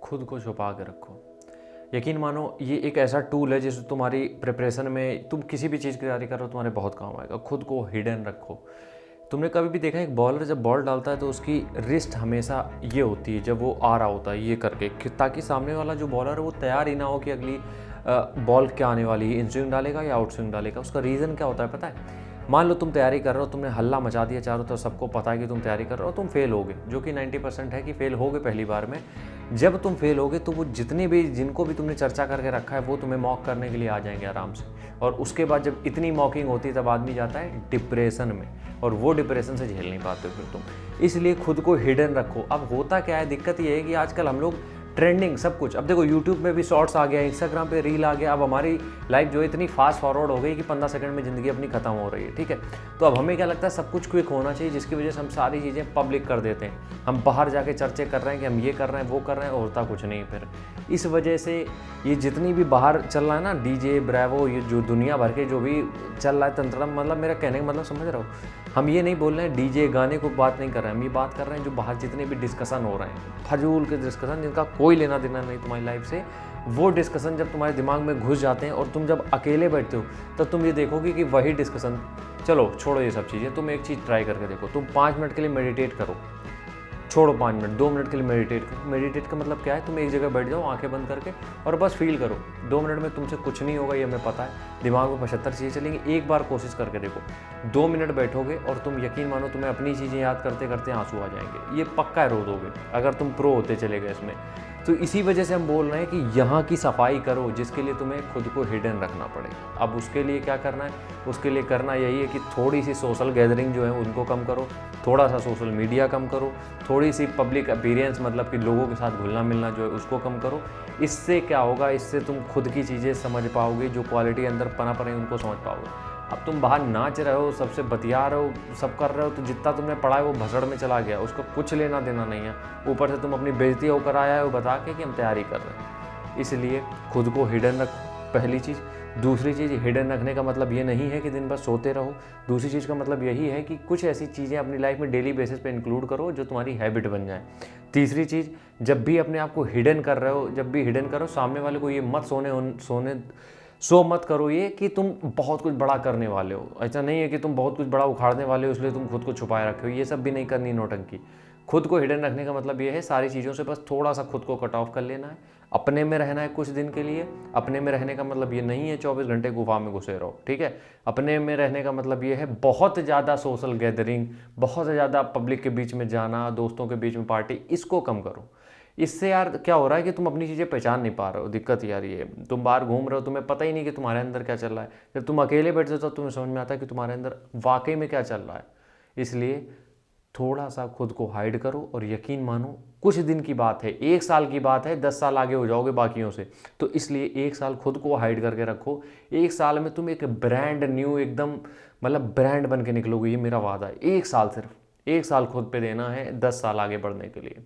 खुद को छुपा के रखो। यकीन मानो ये एक ऐसा टूल है जिससे तुम्हारी प्रिपरेशन में तुम किसी भी चीज़ की तैयारी करो तुम्हारे बहुत काम आएगा। खुद को हिडन रखो। तुमने कभी भी देखा है एक बॉलर जब बॉल डालता है तो उसकी रिस्ट हमेशा ये होती है जब वो आ रहा होता है ये करके ताकि सामने वाला जो बॉलर है वो तैयार ही ना हो कि अगली बॉल क्या आने वाली है, इन स्विंग डालेगा या आउट स्विंग डालेगा। उसका रीज़न क्या होता है पता है? मान लो तुम तैयारी कर रहे हो, तुमने हल्ला मचा दिया चारों तरफ, सबको पता है कि तुम तैयारी कर रहे हो, तुम फेल होगे, जो कि 90% है कि फेल होगे पहली बार में। जब तुम फेल होगे तो वो जितने भी जिनको भी तुमने चर्चा करके रखा है वो तुम्हें मॉक करने के लिए आ जाएंगे आराम से। और उसके बाद जब इतनी मॉकिंग होती है तब आदमी जाता है डिप्रेशन में, और वो डिप्रेशन से झेल नहीं पाते फिर तुम। इसलिए खुद को हिडन रखो। अब होता क्या है, दिक्कत ये है कि आजकल हम लोग ट्रेंडिंग सब कुछ, अब देखो यूट्यूब में भी शॉर्ट्स आ गया, इंस्टाग्राम पे रील आ गया। अब हमारी लाइफ जो है इतनी फास्ट फॉरवर्ड हो गई कि 15 सेकंड में ज़िंदगी अपनी खत्म हो रही है, ठीक है। तो अब हमें क्या लगता है, सब कुछ क्विक होना चाहिए, जिसकी वजह से हम सारी चीज़ें पब्लिक कर देते हैं। हम बाहर जाके चर्चे कर रहे हैं कि हम ये कर रहे हैं वो कर रहे हैं, होता कुछ नहीं फिर। इस वजह से ये जितनी भी बाहर चल रहा है ना, डीजे ब्रेवो, ये जो दुनिया भर के जो भी चल रहा है तंत्र, मतलब मेरा कहने का मतलब समझ रहे हो, हम ये नहीं बोल रहे हैं डीजे गाने को बात नहीं कर रहे हैं, हम ये बात कर रहे हैं जो बाहर जितने भी डिस्कशन हो रहे हैं, फजूल के डिस्कशन जिनका कोई लेना देना नहीं तुम्हारी लाइफ से, वो डिस्कशन जब तुम्हारे दिमाग में घुस जाते हैं और तुम जब अकेले बैठते हो तब तुम ये देखोगे कि वही डिस्कशन, चलो छोड़ो ये सब चीज़ें, तुम एक चीज़ ट्राई करके देखो, तुम 5 मिनट के लिए मेडिटेट करो, छोड़ो 5 मिनट, 2 मिनट के लिए मेडिटेट करो। मेडिटेट का मतलब क्या है, तुम एक जगह बैठ जाओ आंखें बंद करके और बस फील करो। 2 मिनट में तुमसे कुछ नहीं होगा, ये हमें पता है, दिमाग में 75 चीज़ें चलेंगी। एक बार कोशिश करके देखो, 2 मिनट बैठोगे और तुम यकीन मानो तुम्हें अपनी चीज़ें याद करते करते आंसू आ जाएंगे। ये पक्का है, रो दोगे अगर तुम प्रो होते चले गए इसमें। तो इसी वजह से हम बोल रहे हैं कि यहाँ की सफाई करो, जिसके लिए तुम्हें खुद को हिडन रखना पड़ेगा। अब उसके लिए क्या करना है, उसके लिए करना यही है कि थोड़ी सी सोशल गैदरिंग जो है उनको कम करो, थोड़ा सा सोशल मीडिया कम करो, थोड़ी सी पब्लिक अपीयरेंस मतलब कि लोगों के साथ घुलना मिलना जो है उसको कम करो। इससे क्या होगा, इससे तुम खुद की चीज़ें समझ पाओगे, जो क्वालिटी अंदर पनप रही है उनको समझ पाओगे। अब तुम बाहर नाच रहे हो, सबसे बतिया रहे हो, सब कर रहे हो, तो जितना तुमने पढ़ा है वो भसड़ में चला गया, उसका कुछ लेना देना नहीं है। ऊपर से तुम अपनी बेइज्जती होकर आया है वो बता के कि हम तैयारी कर रहे हैं। इसलिए खुद को हिडन रखो, पहली चीज़। दूसरी चीज़, हिडन रखने का मतलब ये नहीं है कि दिन भर सोते रहो। दूसरी चीज़ का मतलब यही है कि कुछ ऐसी चीज़ें अपनी लाइफ में डेली बेसिस पे इंक्लूड करो जो तुम्हारी हैबिट बन जाए। तीसरी चीज़, जब भी अपने आप को हिडन कर रहे हो, जब भी हिडन करो, सामने वाले को ये मत सो मत करो ये कि तुम बहुत कुछ बड़ा करने वाले हो। ऐसा नहीं है कि तुम बहुत कुछ बड़ा उखाड़ने वाले हो इसलिए तुम खुद को छुपाए रखे हो, ये सब भी नहीं करनी नौटंकी। खुद को हिडन रखने का मतलब ये है सारी चीज़ों से बस थोड़ा सा खुद को कट ऑफ कर लेना है, अपने में रहना है कुछ दिन के लिए। अपने में रहने का मतलब ये नहीं है 24 घंटे गुफा में घुसे रहो, ठीक है। अपने में रहने का मतलब ये है बहुत ज़्यादा सोशल गैदरिंग, बहुत ज़्यादा पब्लिक के बीच में जाना, दोस्तों के बीच में पार्टी, इसको कम करो। इससे यार क्या हो रहा है कि तुम अपनी चीज़ें पहचान नहीं पा रहे हो। दिक्कत यार ये है, तुम बाहर घूम रहे हो, तुम्हें पता ही नहीं कि तुम्हारे अंदर क्या चल रहा है। जब तुम अकेले बैठते हो तो तुम्हें समझ में आता है कि तुम्हारे अंदर वाकई में क्या चल रहा है। इसलिए थोड़ा सा खुद को हाइड करो और यकीन मानो कुछ दिन की बात है, 1 साल की बात है, 10 साल आगे हो जाओगे बाकियों से। तो इसलिए 1 साल खुद को हाइड करके रखो। 1 साल में तुम एक ब्रांड न्यू एकदम मतलब ब्रांड बन के निकलोगे, ये मेरा वादा है। 1 साल, सिर्फ 1 साल खुद पे देना है 10 साल आगे बढ़ने के लिए।